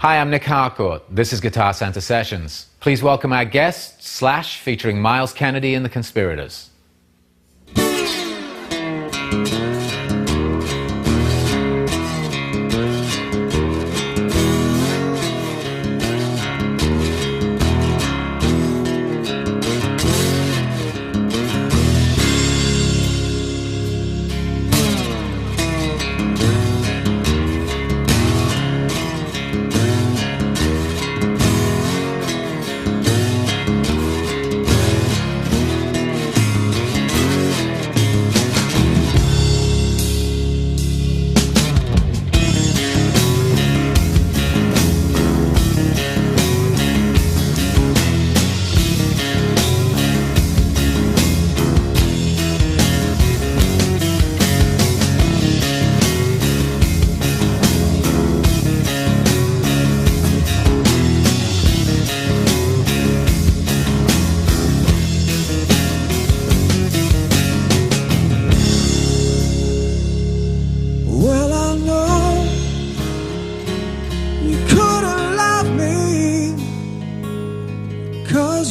Hi, I'm Nick Harcourt. This is Guitar Center Sessions. Please welcome our guest, Slash, featuring Miles Kennedy and the Conspirators.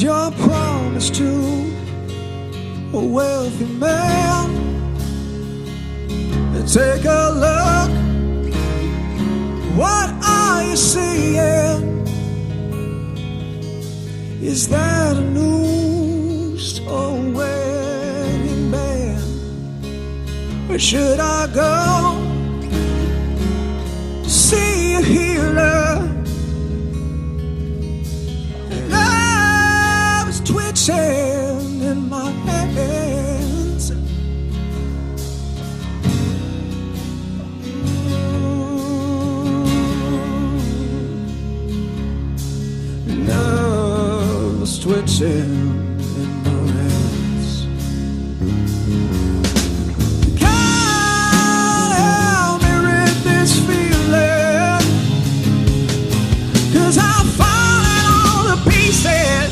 Your promise to a wealthy man. Take a look, what are you seeing? Is that a noose or a wedding band? Or should I go to see a healer? Twitching in my hands. Nerves twitching in my hands. God help me rid this feeling, 'cause I'm falling all to pieces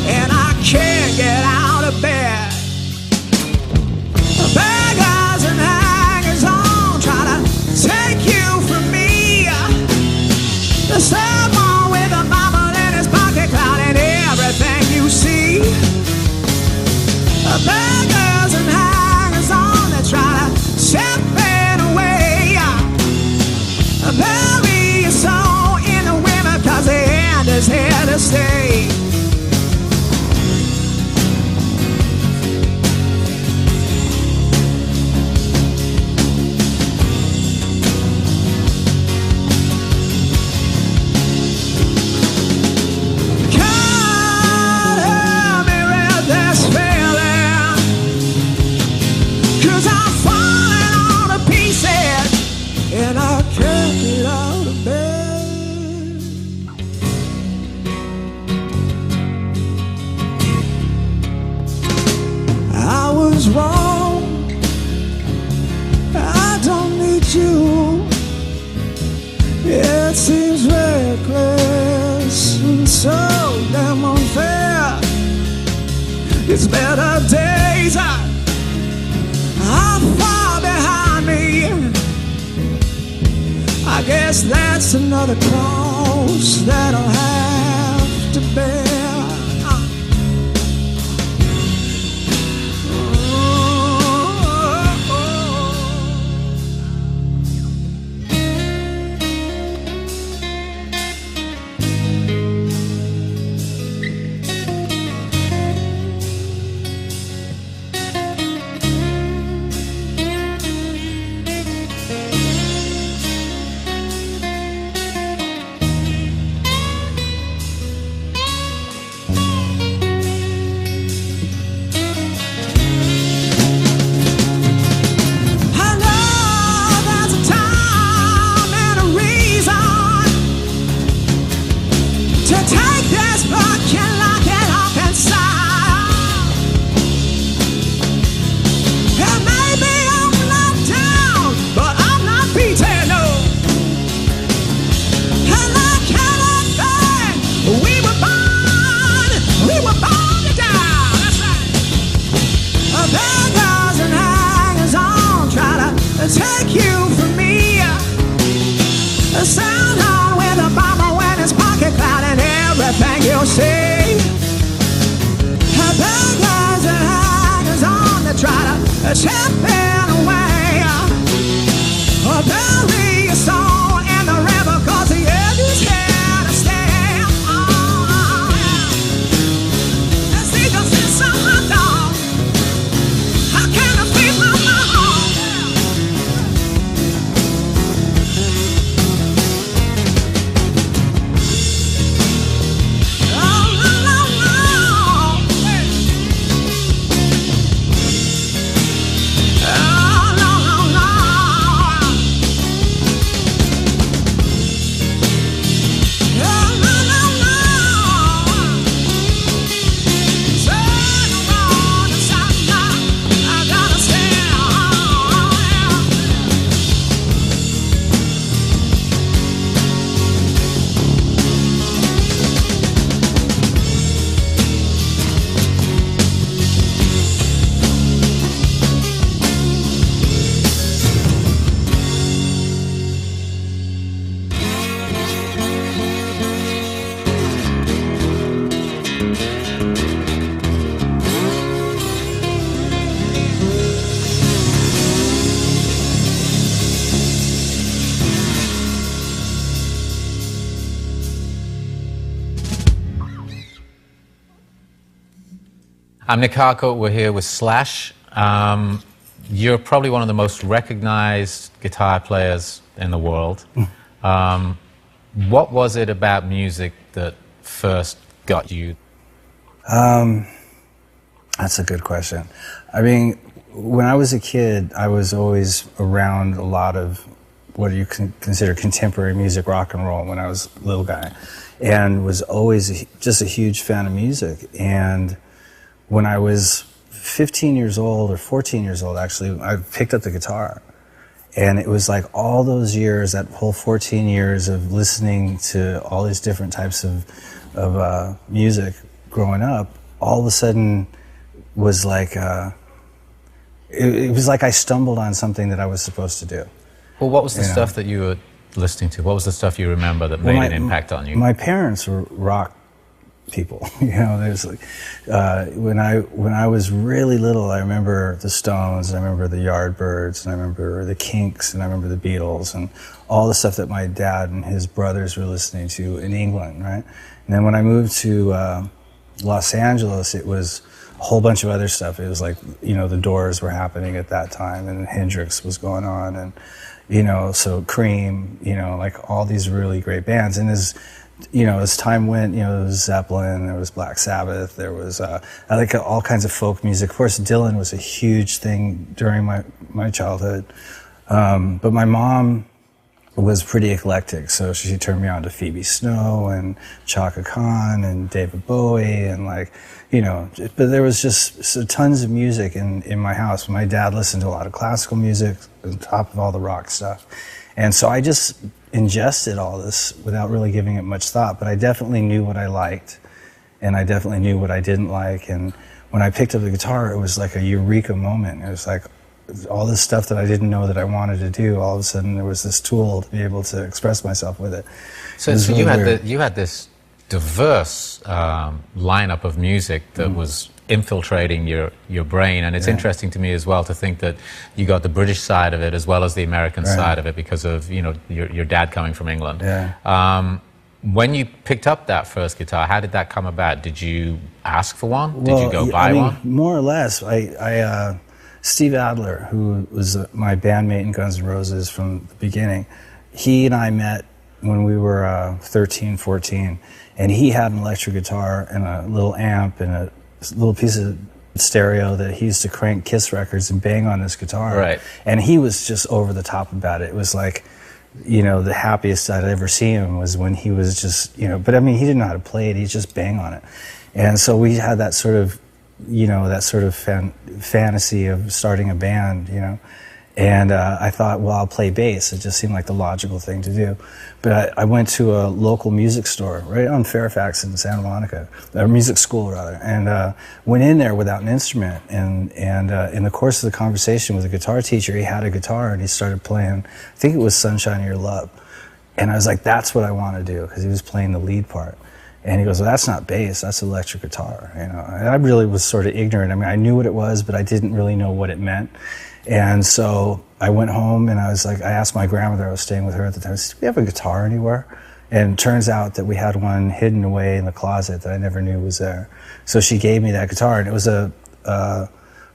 and I can't get out of bed. Beggars and hangers on try to take you from me. Someone with a Bible in his pocket clouding everything you see. Beggars and hangers on that try to step it away. Bury your soul in the women, 'cause the end is here to stay. And I can't get out of bed. I was wrong, I don't need you. It seems reckless and so damn unfair. It's better days are far behind me. I guess that's another cross that I'll have to bear. I'm Nick Harcourt. We're here with Slash. You're probably one of the most recognized guitar players in the world. What was it about music that first got you? That's a good question. I mean, when I was a kid, I was always around a lot of what you can consider contemporary music, rock and roll, when I was a little guy, and was always just a huge fan of music. And when I was 15 years old, or 14 years old actually, I picked up the guitar. And it was like all those years, that whole 14 years of listening to all these different types of music growing up, all of a sudden was like, it was like I stumbled on something that I was supposed to do. Well, what was the stuff that you were listening to? What was the stuff you remember that made an impact on you? My parents were rock people. There's like, when I was really little, I remember the Stones, and I remember the Yardbirds, and I remember the Kinks, and I remember the Beatles, and all the stuff that my dad and his brothers were listening to in England, right? And then when I moved to Los Angeles, it was a whole bunch of other stuff. It was like, the Doors were happening at that time, and Hendrix was going on, and so Cream, like all these really great bands. And as time went, there was Zeppelin, there was Black Sabbath, there was I like all kinds of folk music. Of course, Dylan was a huge thing during my childhood, but my mom was pretty eclectic, so she turned me on to Phoebe Snow and Chaka Khan and David Bowie, and but there was just tons of music in my house. My dad listened to a lot of classical music on top of all the rock stuff, and so I just ingested all this without really giving it much thought. But I definitely knew what I liked, and I definitely knew what I didn't like. And when I picked up the guitar, it was like a eureka moment. It was like all this stuff that I didn't know that I wanted to do, all of a sudden there was this tool to be able to express myself with it. So really you had this diverse lineup of music that was infiltrating your brain, and it's interesting to me as well to think that you got the British side of it as well as the American side of it because of your dad coming from England. When you picked up that first guitar, how did that come about? Did you ask for one? Did you go buy one? More or less. Steve Adler, who was my bandmate in Guns N' Roses from the beginning, he and I met when we were 13, 14, and he had an electric guitar and a little amp and a little piece of stereo that he used to crank Kiss records and bang on his guitar. Right. And he was just over the top about it. It was like, the happiest I'd ever seen him was when he was just, but I mean, he didn't know how to play it, he'd just bang on it. And so we had that sort of fantasy of starting a band, and I thought, well, I'll play bass. It just seemed like the logical thing to do. But I went to a local music store right on Fairfax in Santa Monica, a music school rather, and went in there without an instrument. And in the course of the conversation with the guitar teacher, he had a guitar and he started playing, I think it was Sunshine of Your Love. And I was like, that's what I want to do, because he was playing the lead part. And he goes, well, that's not bass, that's electric guitar. And I really was sort of ignorant. I mean, I knew what it was, but I didn't really know what it meant. And so I went home and I asked my grandmother, I was staying with her at the time, I said, do we have a guitar anywhere? And it turns out that we had one hidden away in the closet that I never knew was there. So she gave me that guitar, and it was a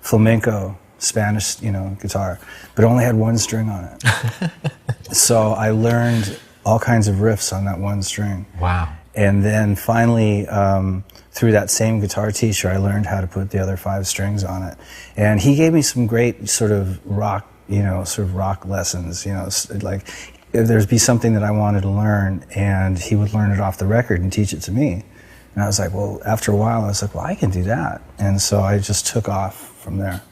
flamenco Spanish, guitar, but it only had one string on it. So I learned all kinds of riffs on that one string. Wow. And then finally, through that same guitar teacher, I learned how to put the other 5 strings on it. And he gave me some great sort of rock, rock lessons, like if there'd be something that I wanted to learn, and he would learn it off the record and teach it to me. And I was like, well, after a while, I was like, well, I can do that. And so I just took off from there.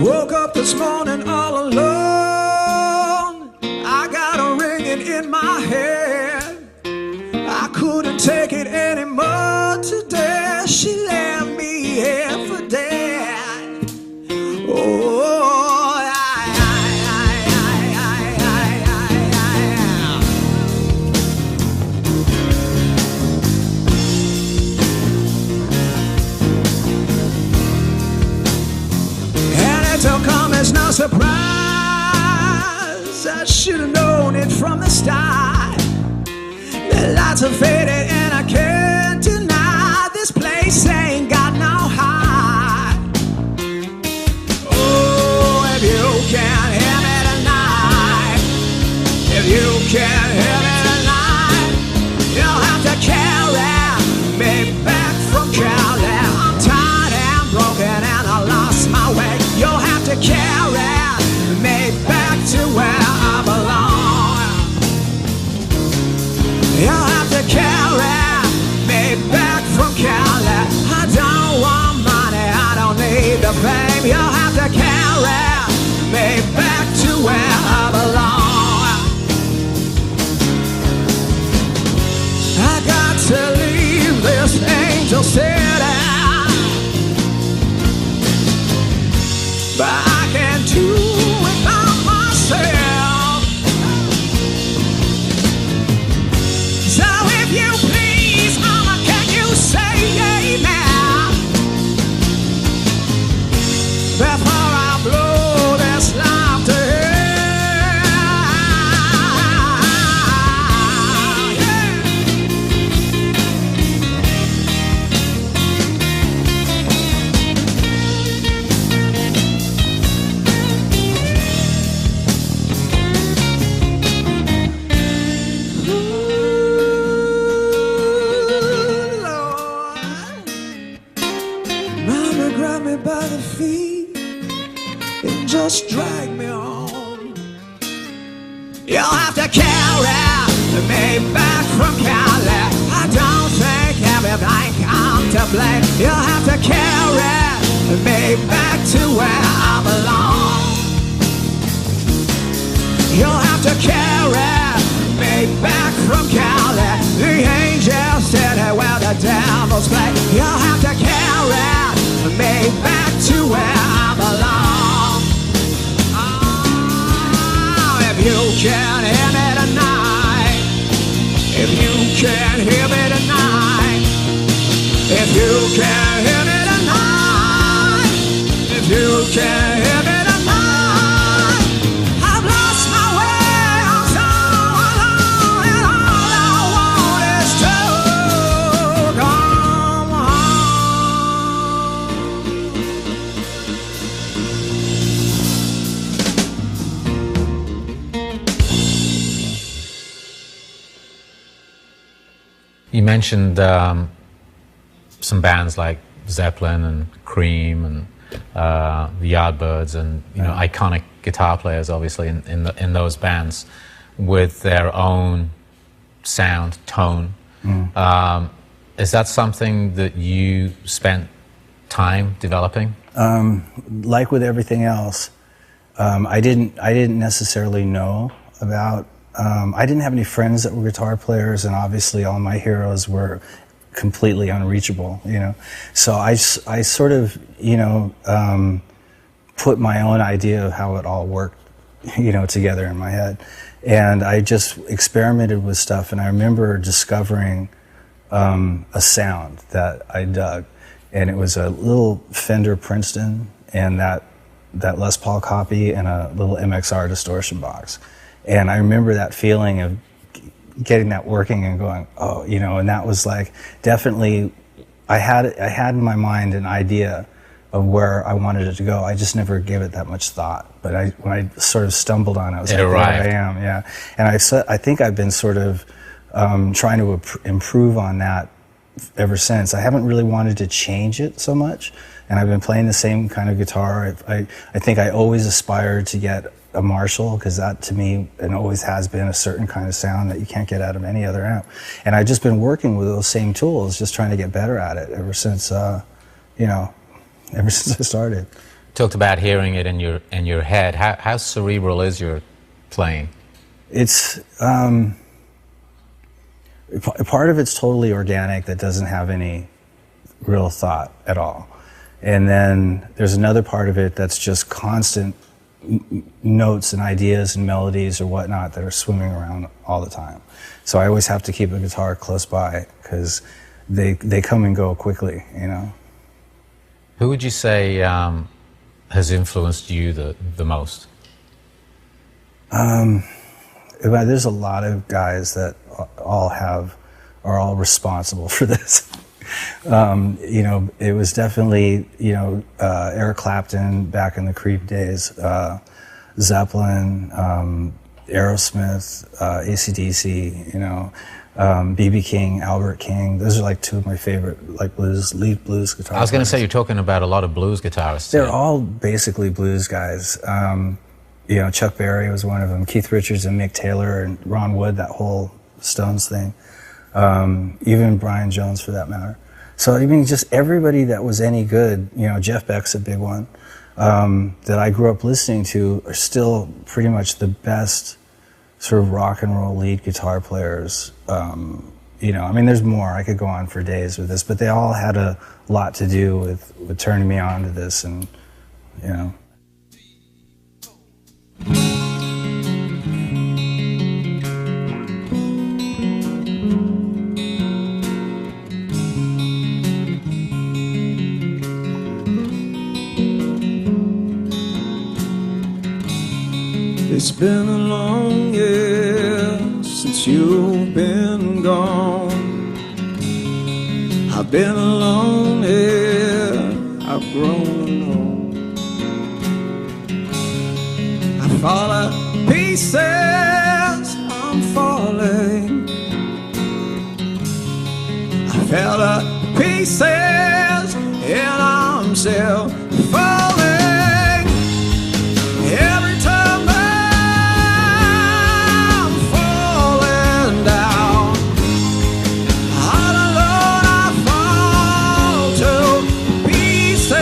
Woke up this morning all alone. I got a ringing in my head. I couldn't take it anymore today. She left me here for dead. Oh, it'll come as no surprise. I should have known it from the start. The lights are faded and I can't deny this place ain't got no heart. Oh, if you can't hear me tonight, if you can't hear me tonight, you'll have to carry me back from Cali. I'm tired and broken and I lost my way. You'll have to carry me back to where I belong. You'll have to carry me back from Cali. I don't want money, I don't need the fame. You'll have to carry me back to where I belong. I got to leave this angel city, but I can't do it by myself. So if you please, mama, can you say amen before I blow this life to hell? Yeah. Mama grabbed me by the feet and just drag me on. You'll have to carry me back from Cali. I don't think everything I'm to blame. You'll have to carry me back to where I belong. You'll have to carry me back from Cali, the angel city where the devils play. You'll have to carry me back to where I belong. Oh, if you can't hear me tonight, if you can't hear me tonight, if you can't hear me tonight, if you can't hear me tonight, I've lost my way, I'm so alone, and all I want is to come home. You mentioned some bands like Zeppelin and Cream and the Yardbirds and iconic guitar players, obviously, in those bands with their own sound, tone. Is that something that you spent time developing? Like with everything else, I didn't necessarily know about. I didn't have any friends that were guitar players, and obviously all my heroes were completely unreachable. So I sort of put my own idea of how it all worked, together in my head, and I just experimented with stuff. And I remember discovering a sound that I dug, and it was a little Fender Princeton and that Les Paul copy and a little MXR distortion box. And I remember that feeling of getting that working and going, oh, and that was like definitely, I had in my mind an idea of where I wanted it to go. I just never gave it that much thought. But when I sort of stumbled on it, I was like, arrived. There I am, yeah. And I think I've been sort of trying to improve on that ever since. I haven't really wanted to change it so much, and I've been playing the same kind of guitar. I think I always aspired to get a Marshall, because that to me, and always has been, a certain kind of sound that you can't get out of any other amp. And I've just been working with those same tools, just trying to get better at it ever since, ever since I started. Talked about hearing it in your head. How cerebral is your playing? It's part of it's totally organic, that doesn't have any real thought at all, and then there's another part of it that's just constant notes and ideas and melodies or whatnot that are swimming around all the time. So I always have to keep a guitar close by, because they come and go quickly. Who would you say has influenced you the most? There's a lot of guys that are all responsible for this. It was definitely, Eric Clapton back in the Creed days, Zeppelin, Aerosmith, AC/DC, B.B. King, Albert King. Those are like two of my favorite lead blues guitarists. I was going to say, you're talking about a lot of blues guitarists. They're all basically blues guys. Chuck Berry was one of them. Keith Richards and Mick Taylor and Ron Wood, that whole Stones thing. Even Brian Jones for that matter. So I mean, just everybody that was any good. Jeff Beck's a big one that I grew up listening to are still pretty much the best sort of rock and roll lead guitar players. There's more. I could go on for days with this, but they all had a lot to do with turning me on to this, and It's been a long year since you've been gone. I've been alone here, I've grown old. I fall to pieces, I'm falling. I fell to pieces and I'm still falling. Every time I'm falling down, all alone I fall to pieces.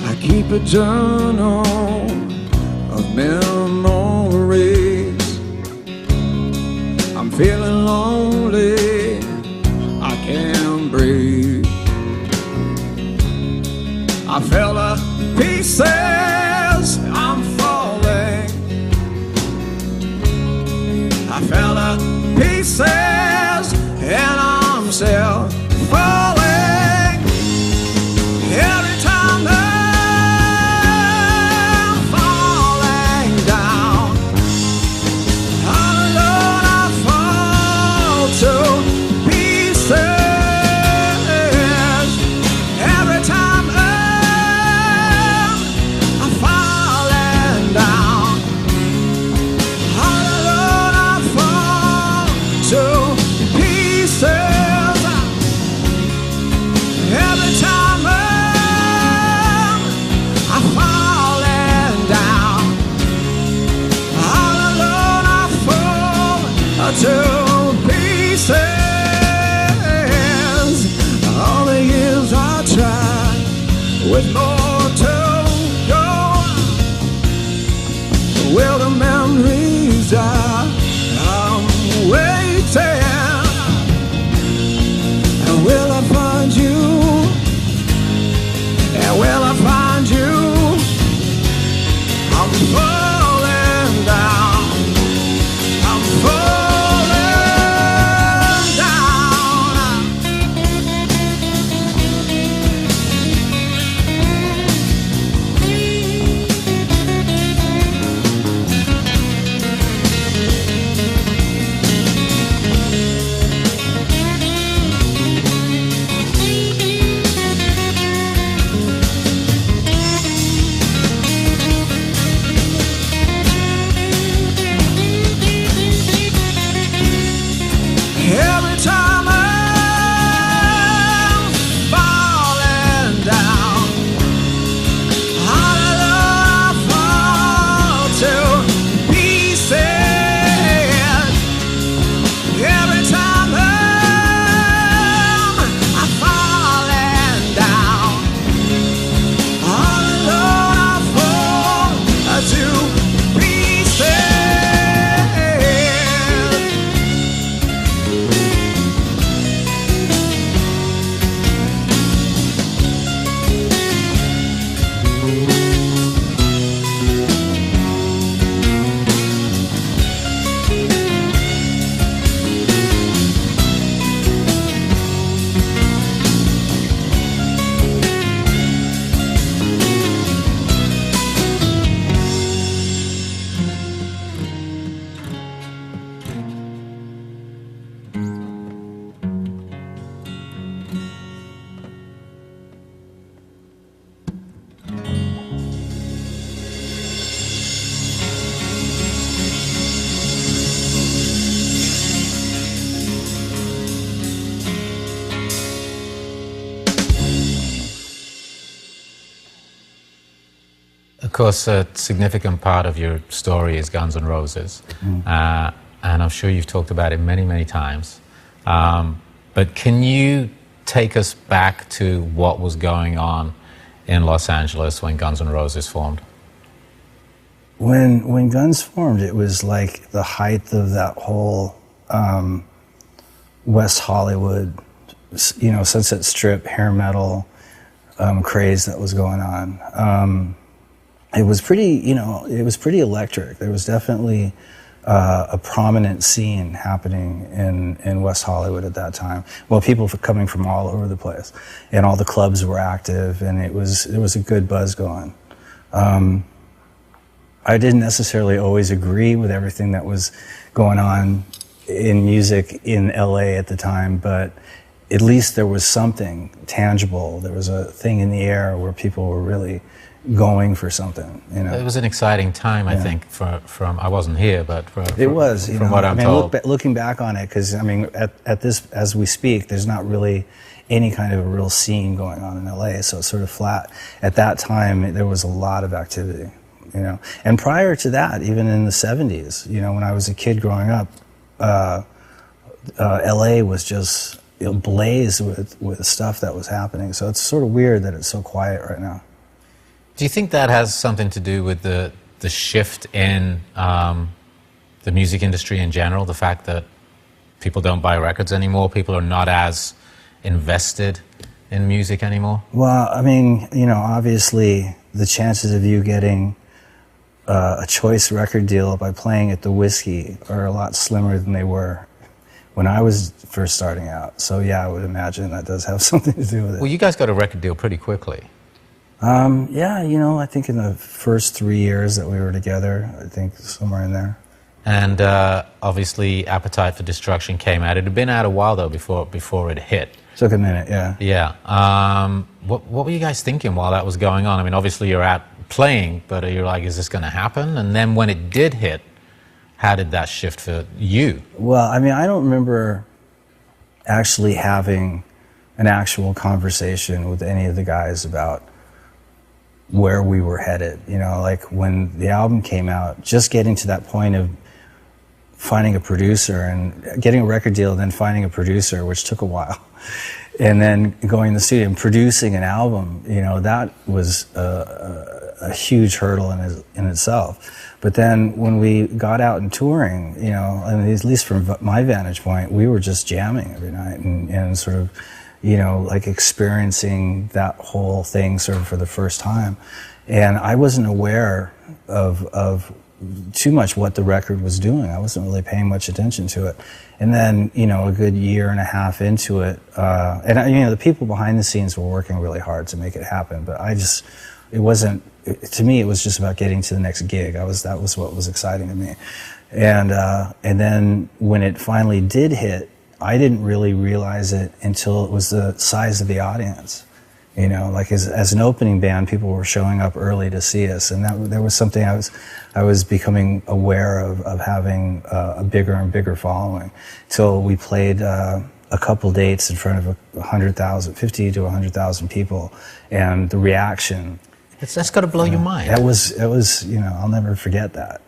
I keep a journal of memories. I'm feeling lonely, I can't breathe. I fell to pieces, I'm falling. I fell to pieces and I'm still falling. Every time I'm falling down, all alone I fall to pieces. Every time I'm falling down, all alone I fall to Of course, a significant part of your story is Guns N' Roses, and I'm sure you've talked about it many, many times. But can you take us back to what was going on in Los Angeles when Guns N' Roses formed? When Guns formed, it was like the height of that whole West Hollywood, Sunset Strip, hair metal craze that was going on. It was pretty, it was pretty electric. There was definitely a prominent scene happening in West Hollywood at that time. Well, people were coming from all over the place, and all the clubs were active, and there was a good buzz going. I didn't necessarily always agree with everything that was going on in music in LA at the time, but at least there was something tangible. There was a thing in the air where people were really going for something. It was an exciting time, I think, from I wasn't here, but it was. From what I'm told. Looking back on it, because at this, as we speak, there's not really any kind of a real scene going on in LA, so it's sort of flat. At that time, there was a lot of activity. And prior to that, even in the 70s, when I was a kid growing up, LA was just ablaze with stuff that was happening. So it's sort of weird that it's so quiet right now. Do you think that has something to do with the shift in the music industry in general? The fact that people don't buy records anymore, people are not as invested in music anymore? Well, obviously the chances of you getting a choice record deal by playing at the Whiskey are a lot slimmer than they were when I was first starting out. So yeah, I would imagine that does have something to do with it. Well, you guys got a record deal pretty quickly. Yeah, I think in the first 3 years that we were together, I think somewhere in there. And obviously Appetite for Destruction came out. It had been out a while though before it hit. Took a minute, yeah. Yeah. What were you guys thinking while that was going on? Obviously you're out playing, but you're like, is this going to happen? And then when it did hit, how did that shift for you? Well, I don't remember actually having an actual conversation with any of the guys about where we were headed. Like when the album came out, just getting to that point of finding a producer and getting a record deal, then finding a producer, which took a while, and then going in the studio and producing an album, that was a huge hurdle in itself. But then when we got out and touring, at least from my vantage point, we were just jamming every night and sort of, like experiencing that whole thing sort of for the first time. And I wasn't aware of too much what the record was doing. I wasn't really paying much attention to it. And then, a good year and a half into it, and the people behind the scenes were working really hard to make it happen, but to me, it was just about getting to the next gig. That was what was exciting to me. And then when it finally did hit, I didn't really realize it until it was the size of the audience. Like as an opening band, people were showing up early to see us, and there was something I was becoming aware of having a bigger and bigger following. Till we played a couple dates in front of 50 to 100,000 people, and the reaction. That's got to blow your mind. It was. I'll never forget that,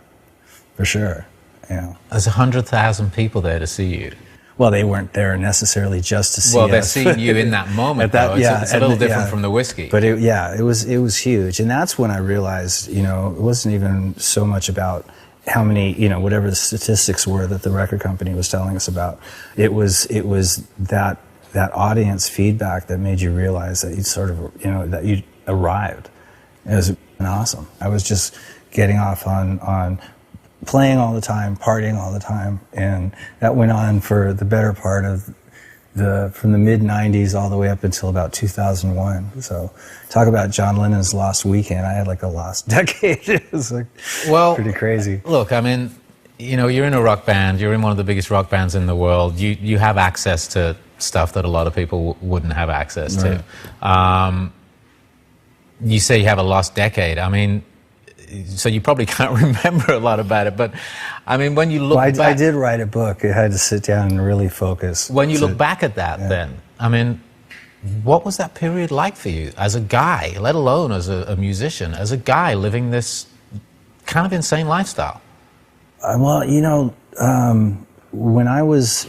for sure. There's 100,000 people there to see you. Well, they weren't there necessarily just to see us. Well, they're seeing you in that moment, though. It's a little different from the Whiskey. But it was huge. And that's when I realized, it wasn't even so much about how many, whatever the statistics were that the record company was telling us about. It was that audience feedback that made you realize that you'd sort of, that you'd arrived. It was awesome. I was just getting off on playing all the time, partying all the time, and that went on for the better part of from the mid-90s all the way up until about 2001. So talk about John Lennon's lost weekend. I had like a lost decade. It was pretty crazy. Look, you're in a rock band, you're in one of the biggest rock bands in the world, you have access to stuff that a lot of people wouldn't have access to. You say you have a lost decade. So you probably can't remember a lot about it, but when you look back... I did write a book. I had to sit down and really focus. When you look back at that then, What was that period like for you as a guy, let alone as a musician, as a guy living this kind of insane lifestyle? Well, you know, when I was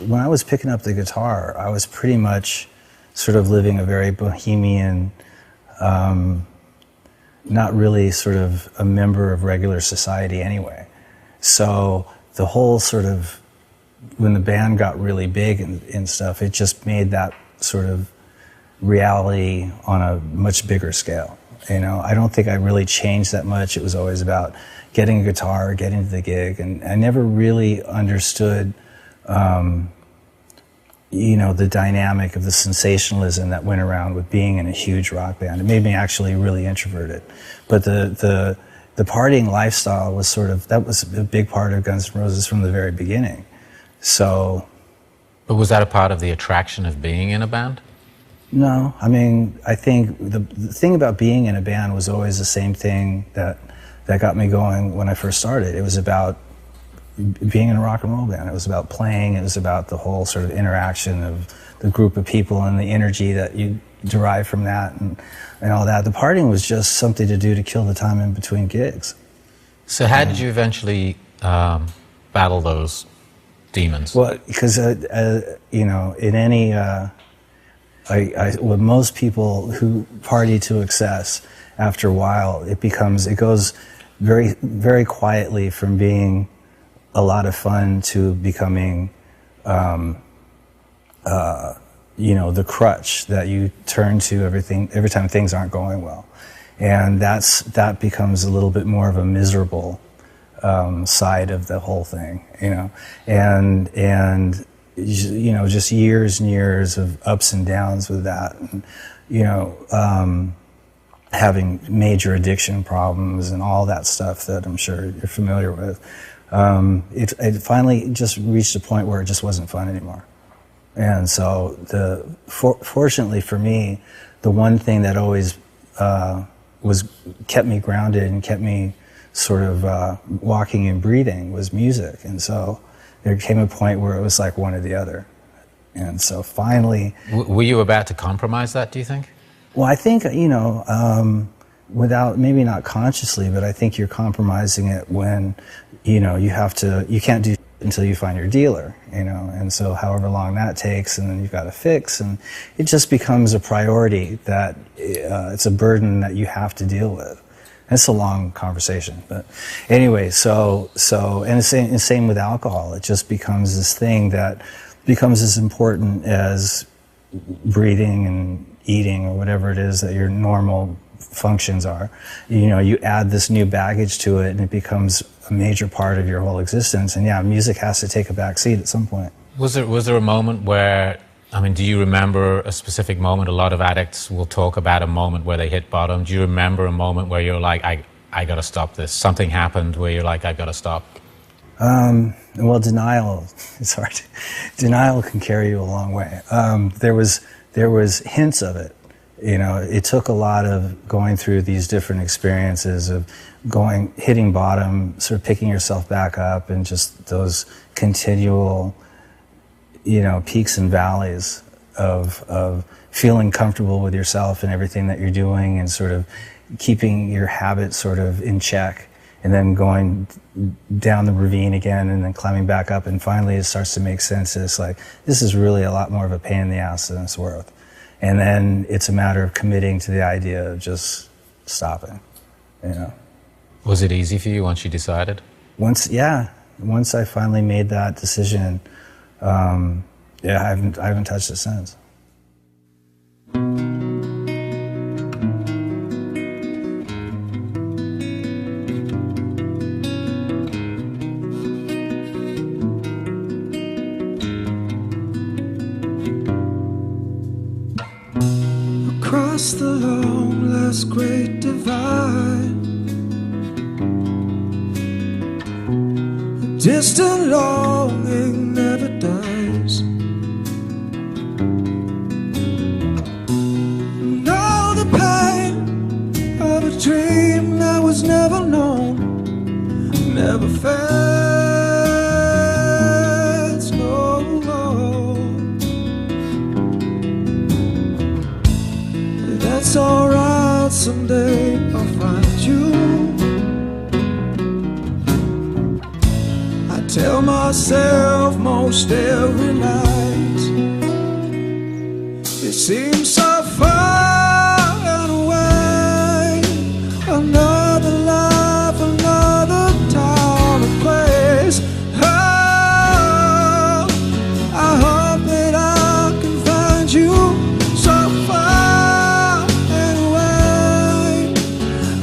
picking up the guitar, I was pretty much sort of living a very bohemian, not really sort of a member of regular society anyway. So the whole sort of, when the band got really big and stuff, it just made that sort of reality on a much bigger scale. You know, I don't think I really changed that much. It was always about getting a guitar, getting to the gig, and I never really understood, you know, the dynamic of the sensationalism that went around with being in a huge rock band. It made me actually really introverted. But the partying lifestyle was sort of, that was a big part of Guns N' Roses from the very beginning. So. But was that a part of the attraction of being in a band? No, I mean, I think the thing about being in a band was always the same thing that got me going when I first started. It was about being in a rock and roll band. It was about playing. It was about the whole sort of interaction of the group of people and the energy that you derive from that and all that. The partying was just something to do to kill the time in between gigs. So how did you eventually battle those demons? Well, because, you know, in any... with most people who party to excess, after a while, it goes very, very quietly from being a lot of fun to becoming, you know, the crutch that you turn to every time things aren't going well. And that becomes a little bit more of a miserable side of the whole thing, you know, and you know, just years and years of ups and downs with that, and, you know, having major addiction problems and all that stuff that I'm sure you're familiar with. It finally just reached a point where it just wasn't fun anymore. And so fortunately for me, the one thing that always kept me grounded and kept me sort of walking and breathing was music. And so there came a point where it was like one or the other. And so finally... Were you about to compromise that, do you think? Well, I think, you know, without, maybe not consciously, but I think you're compromising it when, you know, you can't do until you find your dealer, you know, and so however long that takes, and then you've got to fix, and it just becomes a priority that it's a burden that you have to deal with. It's a long conversation, but anyway, so and the same with alcohol. It just becomes this thing that becomes as important as breathing and eating or whatever it is that your normal functions are. You know, you add this new baggage to it and it becomes a major part of your whole existence. And yeah, music has to take a back seat at some point. Was there a moment where, I mean, do you remember a specific moment? A lot of addicts will talk about a moment where they hit bottom. Do you remember a moment where you're like, I got to stop this? Something happened where you're like, I got to stop? Well, denial is hard. Denial can carry you a long way. There was hints of it. You know, it took a lot of going through these different experiences of hitting bottom, sort of picking yourself back up, and just those continual, you know, peaks and valleys of feeling comfortable with yourself and everything that you're doing, and sort of keeping your habits sort of in check, and then going down the ravine again, and then climbing back up, and finally it starts to make sense. It's like, this is really a lot more of a pain in the ass than it's worth. And then it's a matter of committing to the idea of just stopping, you know. Was it easy for you once you decided? Once I finally made that decision, yeah, I haven't touched it since. Across the long, last great divide, the distant longing never dies. And all the pain of a dream that was never known never fades no more. it's alright, someday I'll find you. I tell myself most every night, it seems so far and away. Another life, another time and place. Oh, I hope that I can find you so far and away.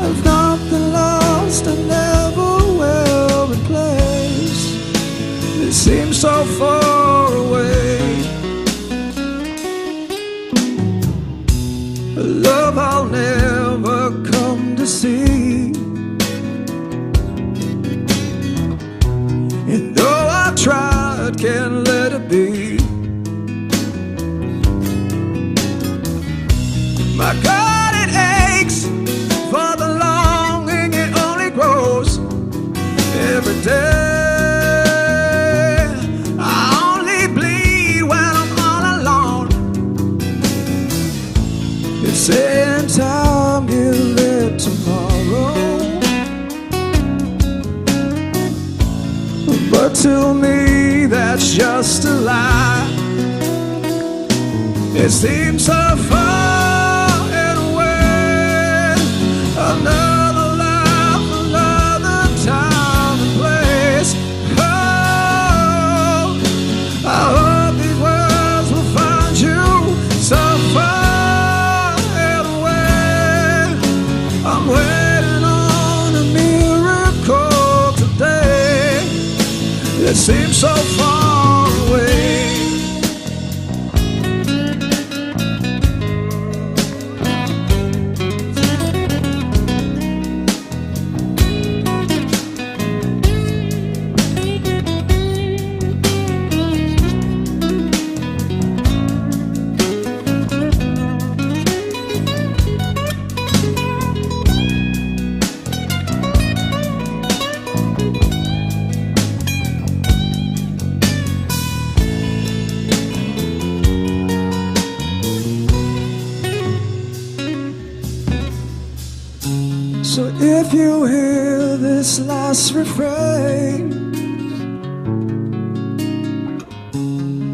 I've not been lost, I never will replace. It seems so far away. A love I'll never come to see. And though I tried, can't let it be. My God, it aches for the longing, it only grows every day. I only bleed when I'm all alone. It's saying time, give it tomorrow. But to me, that's just a lie. It seems so far and away. Another life, another time and place. Oh, I hope these words will find you so far and away. I'm waiting on a miracle today. It seems so far away. So if you hear this last refrain,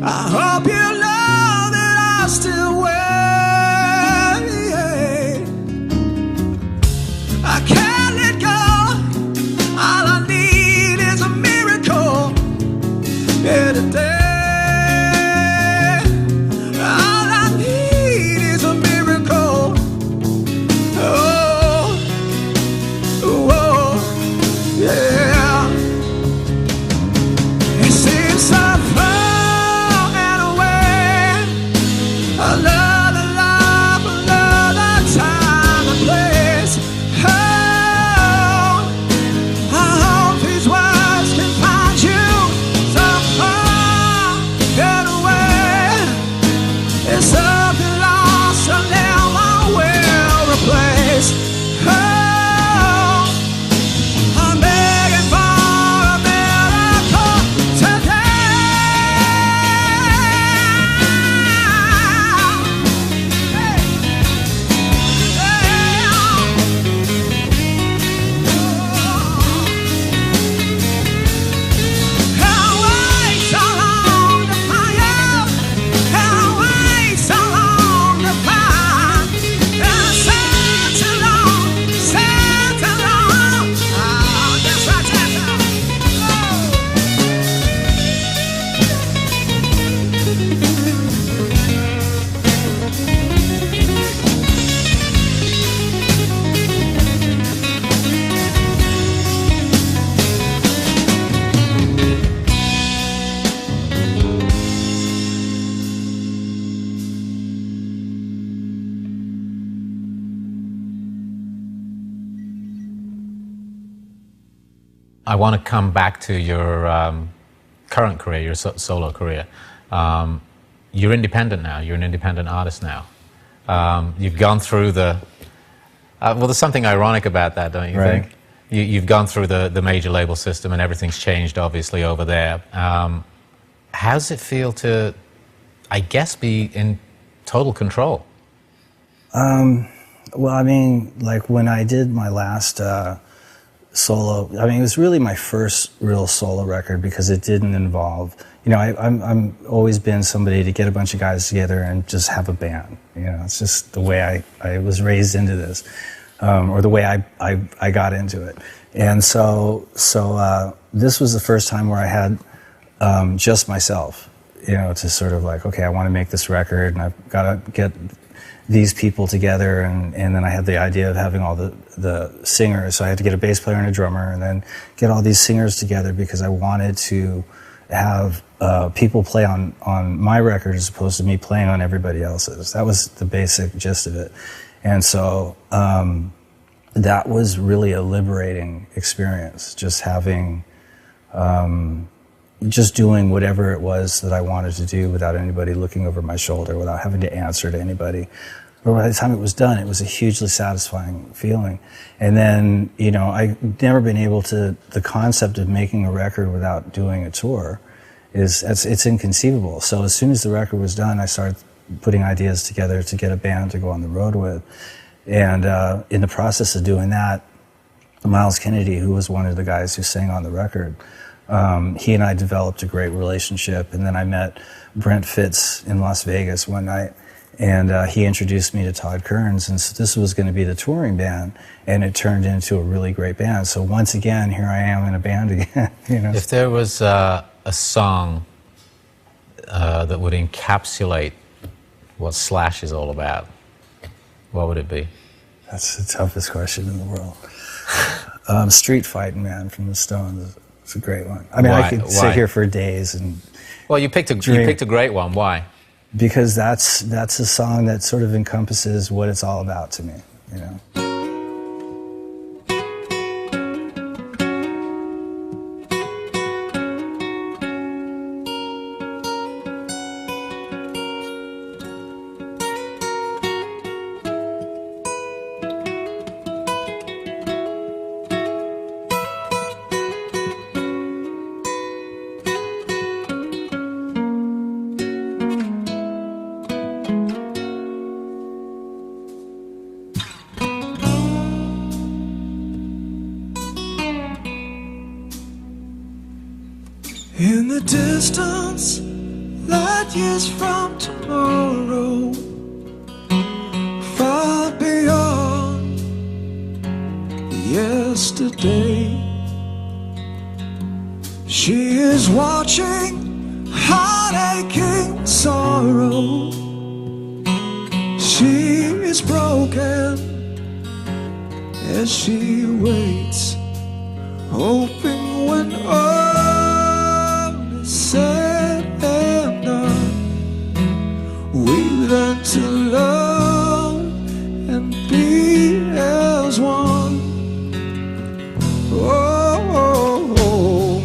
I hope you know that I still wait. I can't let go. All I need is a miracle here today. All I need is a miracle. Oh, whoa, yeah. It seems so far and away. Another life, another time and place. Oh, I hope these words can find you so far and away. It's something lost I never will replace. Oh, I'm begging for a miracle I want to come back to your current career, your solo career. You're independent now. You're an independent artist now. You've gone through the... well, there's something ironic about that, don't you think? You've gone through the major label system and everything's changed, obviously, over there. How does it feel to, I guess, be in total control? Well, I mean, like when I did my last solo, I mean, it was really my first real solo record because it didn't involve, you know, I'm always been somebody to get a bunch of guys together and just have a band. You know, it's just the way I was raised into this, or the way I got into it. And so this was the first time where I had just myself, you know, to sort of like, okay, I want to make this record and I've got to get these people together, and then I had the idea of having all the singers, so I had to get a bass player and a drummer and then get all these singers together because I wanted to have people play on my record as opposed to me playing on everybody else's. That was the basic gist of it. And so that was really a liberating experience, just having just doing whatever it was that I wanted to do without anybody looking over my shoulder, without having to answer to anybody. But by the time it was done, it was a hugely satisfying feeling. And then, you know, I've never been able to, the concept of making a record without doing a tour it's inconceivable. So as soon as the record was done, I started putting ideas together to get a band to go on the road with. And in the process of doing that, Miles Kennedy, who was one of the guys who sang on the record, he and I developed a great relationship, and then I met Brent Fitz in Las Vegas one night, and he introduced me to Todd Kearns, and so this was going to be the touring band, and it turned into a really great band. So once again, here I am in a band again. You know? If there was a song that would encapsulate what Slash is all about, what would it be? That's the toughest question in the world. Street Fighting Man from the Stones. It's a great one. I mean, I could sit here for days and. Well, you picked a great one. Why? Because that's a song that sort of encompasses what it's all about to me. You know. In the distance, light years from tomorrow, far beyond yesterday, she is watching heartache, sorrow. She is broken as she waits, hoping when said and done, we learn to love and be as one. Oh, oh, oh.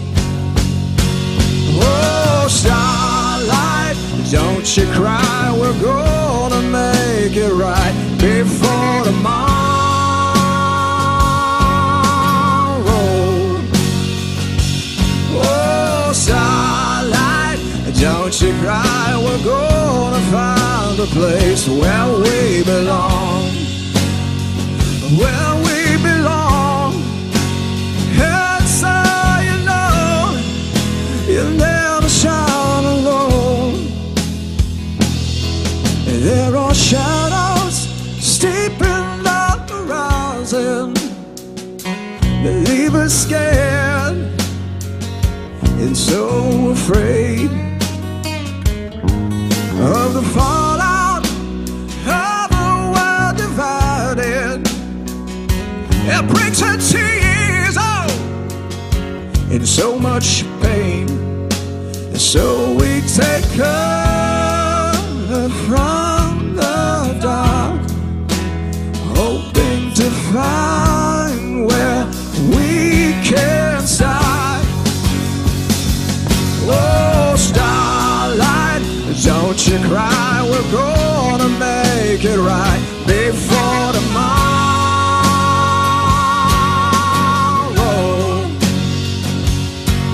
Oh, starlight, don't you cry, we're gonna make it right before tomorrow. Oh, starlight, don't you cry, we're gonna find a place where we belong. Where we belong. And so you know, you'll never shine alone. There are shadows steep in the horizon that leave us scared and so afraid of the fallout of a world divided. It brings her tears, oh, and so much pain. And so we take her from the dark, hoping to find where we can start. Oh, starlight, don't you cry, we're gonna make it right before tomorrow.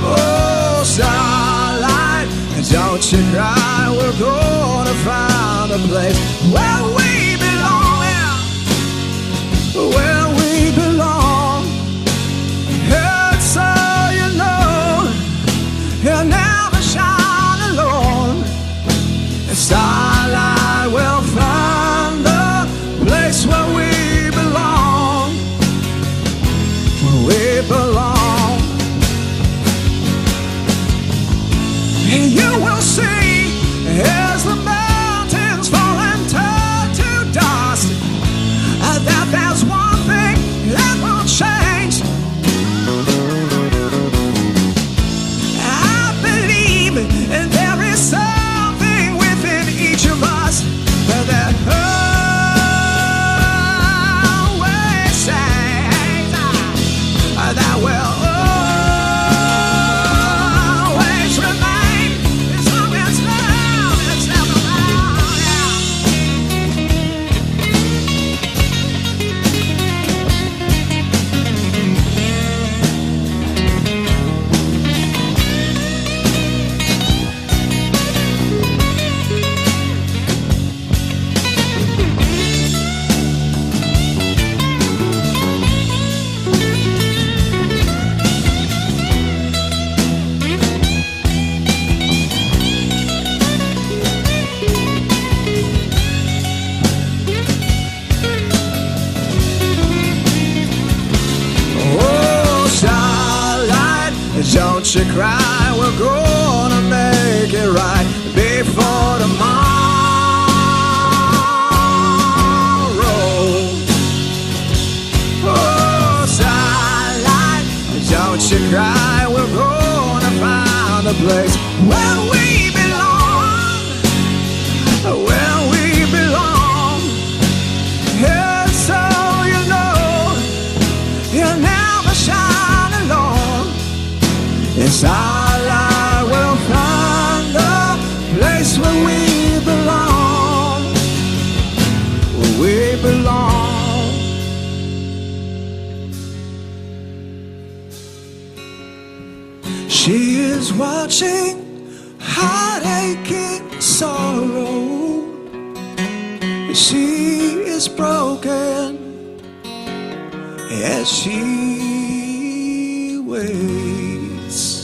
Oh, starlight, don't you cry, we're gonna find a place where we belong. belong. And you will see as the mountains fall and turn to dust, that there's one thing that won't change. I believe there is something within each of us that always says that will always remain as long as love is never around. Oh, starlight, don't you cry, we're gonna make it right before tomorrow. Oh, starlight, don't you cry, we're gonna find a place where we belong, where we belong. And so you know you'll never shine alone. It's our light will find a place where we belong, where we belong. She is watching, heartache, sorrow. She is broken as she waits.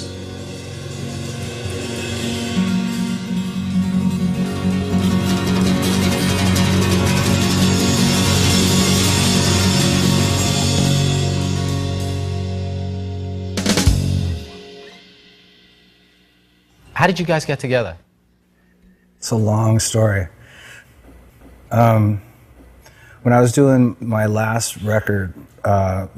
How did you guys get together? It's a long story. When I was doing my last record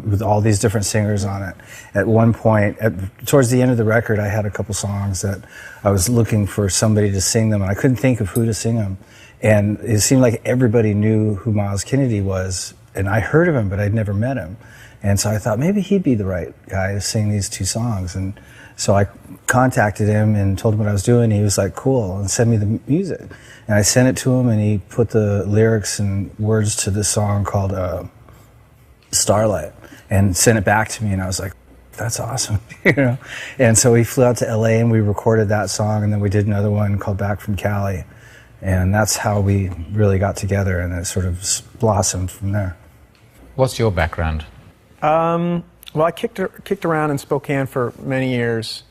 with all these different singers on it, at one point, towards the end of the record, I had a couple songs that I was looking for somebody to sing them, and I couldn't think of who to sing them. And it seemed like everybody knew who Myles Kennedy was, and I heard of him, but I'd never met him. And so I thought maybe he'd be the right guy to sing these two songs. And so I contacted him and told him what I was doing. He was like, cool, and send me the music. And I sent it to him, and he put the lyrics and words to this song called Starlight and sent it back to me. And I was like, that's awesome, you know? And so we flew out to LA and we recorded that song, and then we did another one called Back from Cali. And that's how we really got together, and it sort of blossomed from there. What's your background? Well, I kicked around in Spokane for many years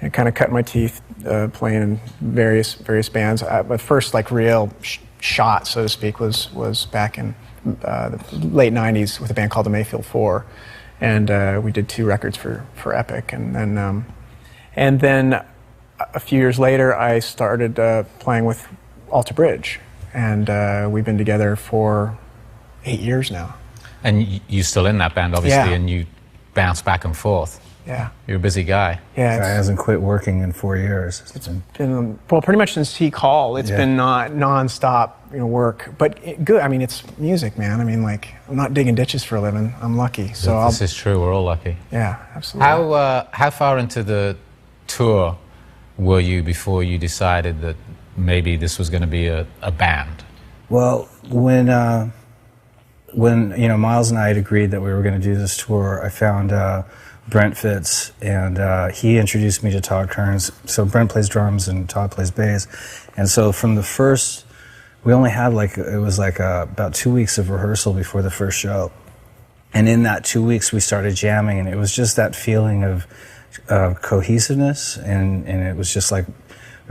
and kind of cut my teeth playing in various bands. My first like real shot, so to speak, was back in the late '90s with a band called the Mayfield Four, and we did 2 records for Epic, and then a few years later I started playing with Alter Bridge, and we've been together for 8 years now. And you're still in that band, obviously, Yeah. and you bounce back and forth. Yeah. You're a busy guy. Yeah. Guy hasn't quit working in 4 years. It's been, well, pretty much since He Call. It's been non-stop, work. But good. I mean, it's music, man. I mean, like, I'm not digging ditches for a living. I'm lucky. So This is true. We're all lucky. Yeah, absolutely. How far into the tour were you before you decided that maybe this was going to be a band? Well, when Myles and I had agreed that we were going to do this tour, I found Brent Fitz, and he introduced me to Todd Kearns. So Brent plays drums and Todd plays bass, and so from the first, we only had about 2 weeks of rehearsal before the first show, and in that 2 weeks we started jamming, and it was just that feeling of cohesiveness, and it was just like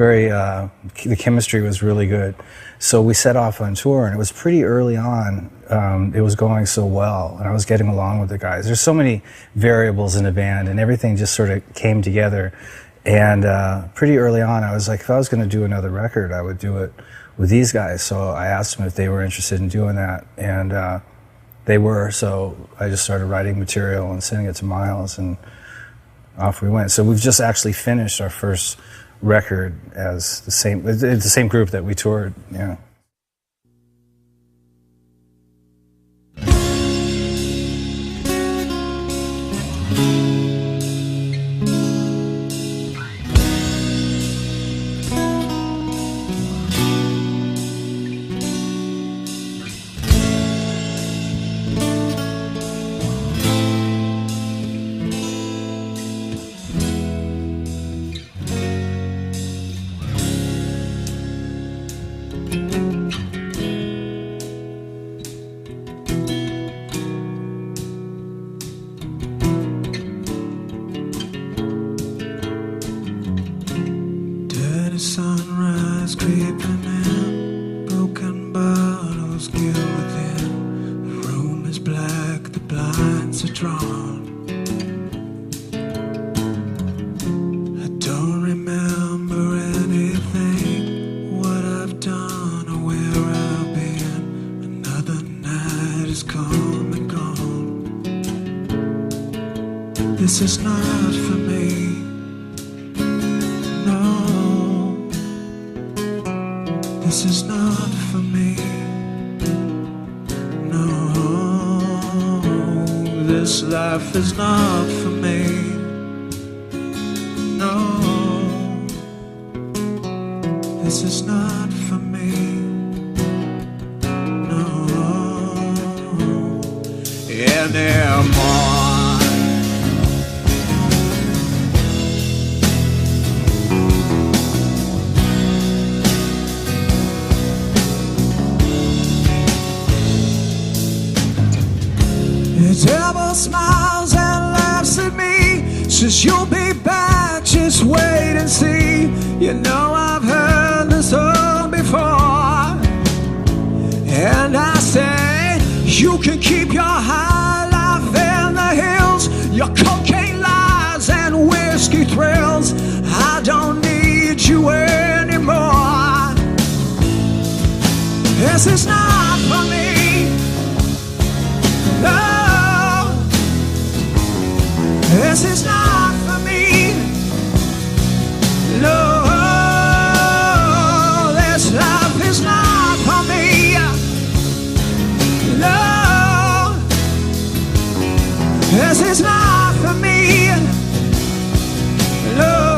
very the chemistry was really good. So we set off on tour, and it was pretty early on. It was going so well, and I was getting along with the guys. There's so many variables in a band, and everything just sort of came together. And pretty early on, I was like, if I was going to do another record, I would do it with these guys. So I asked them if they were interested in doing that, and they were. So I just started writing material and sending it to Miles, and off we went. So we've just actually finished our first record as the same group that we toured. Yeah. Sunrise creeping in, broken bottles gill within. The room is black, the blinds are drawn. I don't remember anything, what I've done or where I've been. Another night has come and gone. This is not for me. This is not for me. No, this life is not for me. No, this is not for me. No, anymore. The devil smiles and laughs at me, says you'll be back, just wait and see. You know I've heard this all before. And I say, you can keep your high life in the hills, your cocaine lies and whiskey thrills. I don't need you anymore. This is not for me. No. This is not for me. No, this life is not for me. No, this is not for me. No.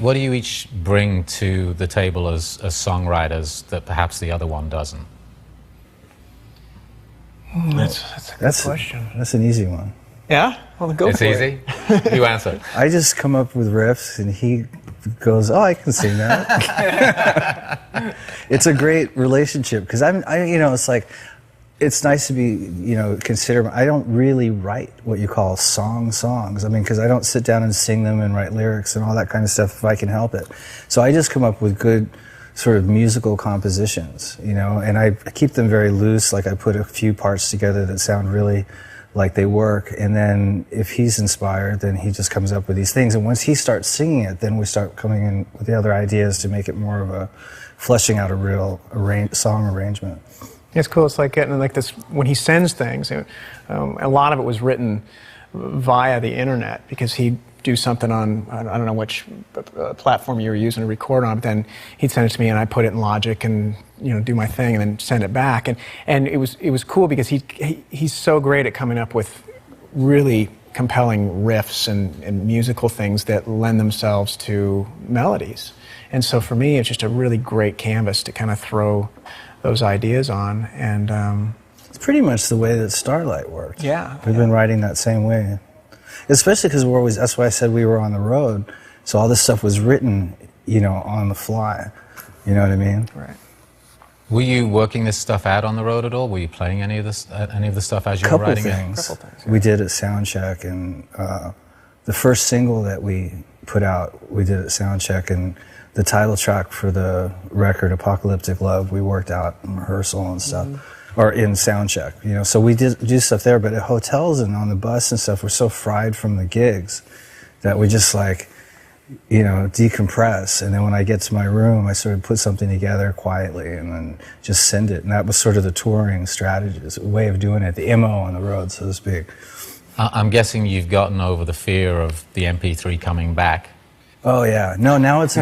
what do you each bring to the table as songwriters that perhaps the other one doesn't? That's a good question. That's an easy one. Yeah? Well, then go It's for easy? You answer. I just come up with riffs, and he goes, "Oh, I can sing that." It's a great relationship because it's like, it's nice to be, considered. I don't really write what you call songs. I mean, because I don't sit down and sing them and write lyrics and all that kind of stuff if I can help it. So I just come up with good sort of musical compositions, and I keep them very loose. Like I put a few parts together that sound really like they work, and then if he's inspired, then he just comes up with these things. And once he starts singing it, then we start coming in with the other ideas to make it more of a fleshing out a real song arrangement. It's cool. It's like getting like this when he sends things. A lot of it was written via the internet because he'd do something on, I don't know which platform you were using to record on, but then he'd send it to me and I'd put it in Logic and do my thing and then send it back. And it was cool because he's so great at coming up with really compelling riffs and musical things that lend themselves to melodies. And so for me, it's just a really great canvas to kind of throw those ideas on. And it's pretty much the way that Starlight worked. Yeah. We've been writing that same way. Especially because we're always, that's why I said we were on the road. So all this stuff was written, on the fly. You know what I mean? Right. Were you working this stuff out on the road at all? Were you playing any of the stuff as you were writing it? Couple things. We did at Soundcheck, and the first single that we put out, we did at Soundcheck, and the title track for the record, Apocalyptic Love, we worked out in rehearsal and stuff. Or in Soundcheck, so we did do stuff there, but at hotels and on the bus and stuff, we're so fried from the gigs that we just decompress. And then when I get to my room, I sort of put something together quietly and then just send it. And that was sort of the touring strategy, a way of doing it, the MO on the road, so to speak. I'm guessing you've gotten over the fear of the MP3 coming back. Oh yeah, no, now it's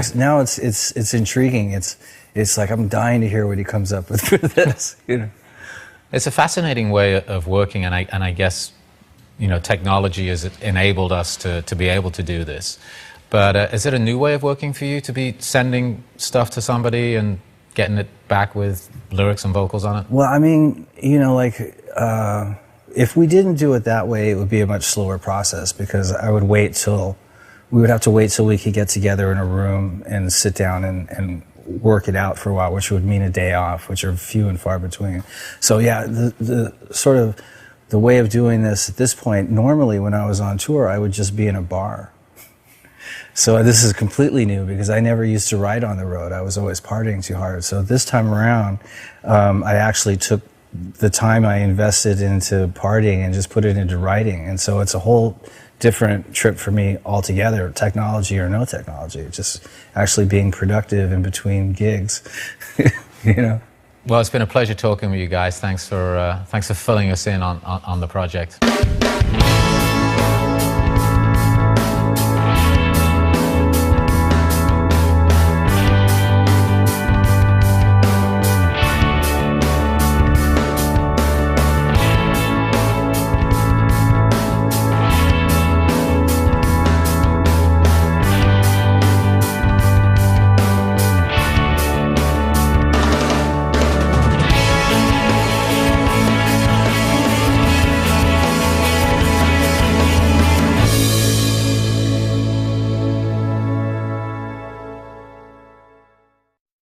intriguing. It's like I'm dying to hear what he comes up with for this, It's a fascinating way of working, and I guess, technology has enabled us to be able to do this. But is it a new way of working for you to be sending stuff to somebody and getting it back with lyrics and vocals on it? Well, I mean, if we didn't do it that way, it would be a much slower process because we would have to wait till we could get together in a room and sit down and work it out for a while, which would mean a day off, which are few and far between. So yeah, the sort of the way of doing this at this point, normally when I was on tour, I would just be in a bar. So this is completely new because I never used to write on the road. I was always partying too hard. So this time around, I actually took the time I invested into partying and just put it into writing. And so it's a whole different trip for me altogether, technology or no technology, just actually being productive in between gigs, Well, it's been a pleasure talking with you guys. Thanks for filling us in on the project.